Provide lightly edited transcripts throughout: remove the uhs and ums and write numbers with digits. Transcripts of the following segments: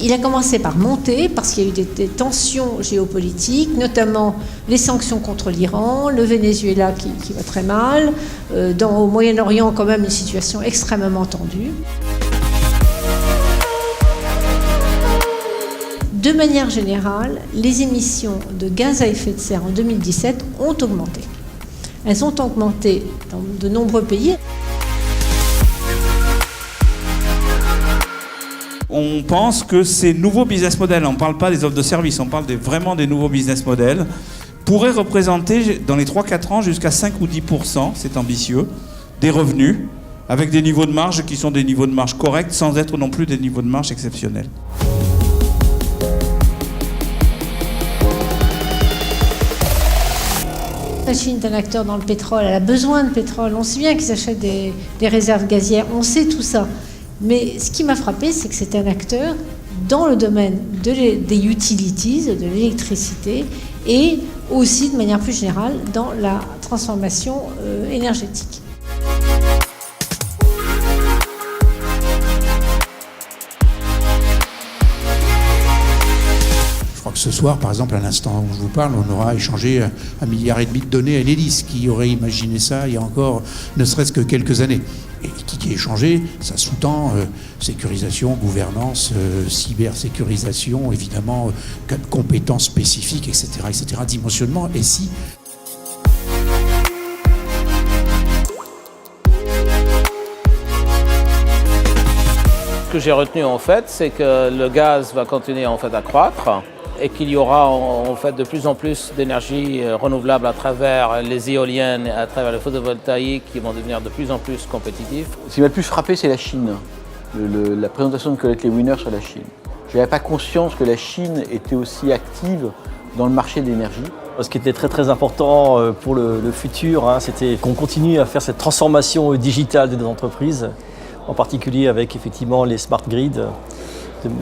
Il a commencé par monter parce qu'il y a eu des tensions géopolitiques, notamment les sanctions contre l'Iran, le Venezuela qui va très mal, au Moyen-Orient quand même une situation extrêmement tendue. De manière générale, les émissions de gaz à effet de serre en 2017 ont augmenté. Elles ont augmenté dans de nombreux pays. On pense que ces nouveaux business models, on ne parle pas des offres de services, on parle vraiment des nouveaux business models, pourraient représenter dans les 3-4 ans jusqu'à 5 ou 10%, c'est ambitieux, des revenus, avec des niveaux de marge qui sont des niveaux de marge corrects, sans être non plus des niveaux de marge exceptionnels. La Chine est un acteur dans le pétrole, elle a besoin de pétrole, on sait bien qu'ils achètent des réserves gazières, on sait tout ça. Mais ce qui m'a frappé, c'est que c'est un acteur dans le domaine des utilities, de l'électricité, et aussi de manière plus générale dans la transformation énergétique. Ce soir, par exemple, à l'instant où je vous parle, on aura échangé 1,5 milliard de données à Enedis. Qui aurait imaginé ça il y a encore ne serait-ce que quelques années? Et qui est échangé, ça sous-tend sécurisation, gouvernance, cybersécurisation, évidemment, compétences spécifiques, etc., dimensionnement, et si... Ce que j'ai retenu en fait, c'est que le gaz va continuer en fait à croître et qu'il y aura en fait de plus en plus d'énergie renouvelable à travers les éoliennes, à travers le photovoltaïque qui vont devenir de plus en plus compétitifs. Ce qui m'a le plus frappé, c'est la Chine. La présentation de Colette Lewiner sur la Chine. Je n'avais pas conscience que la Chine était aussi active dans le marché de l'énergie. Ce qui était très important pour le futur, c'était qu'on continue à faire cette transformation digitale de nos entreprises, en particulier avec effectivement les smart grids,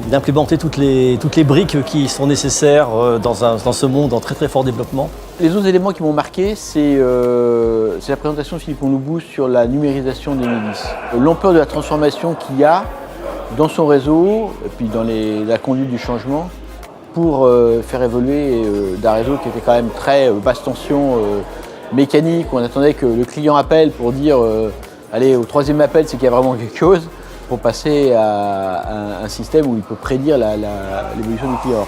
d'implémenter toutes les briques qui sont nécessaires dans ce monde en très fort développement. Les autres éléments qui m'ont marqué, c'est la présentation de Philippe Onloubou sur la numérisation d'Enedis. L'ampleur de la transformation qu'il y a dans son réseau, et puis dans la conduite du changement, pour faire évoluer d'un réseau qui était quand même très basse tension, mécanique, où on attendait que le client appelle pour dire allez, au 3e appel, c'est qu'il y a vraiment quelque chose, pour passer à un système où il peut prédire l'évolution du client.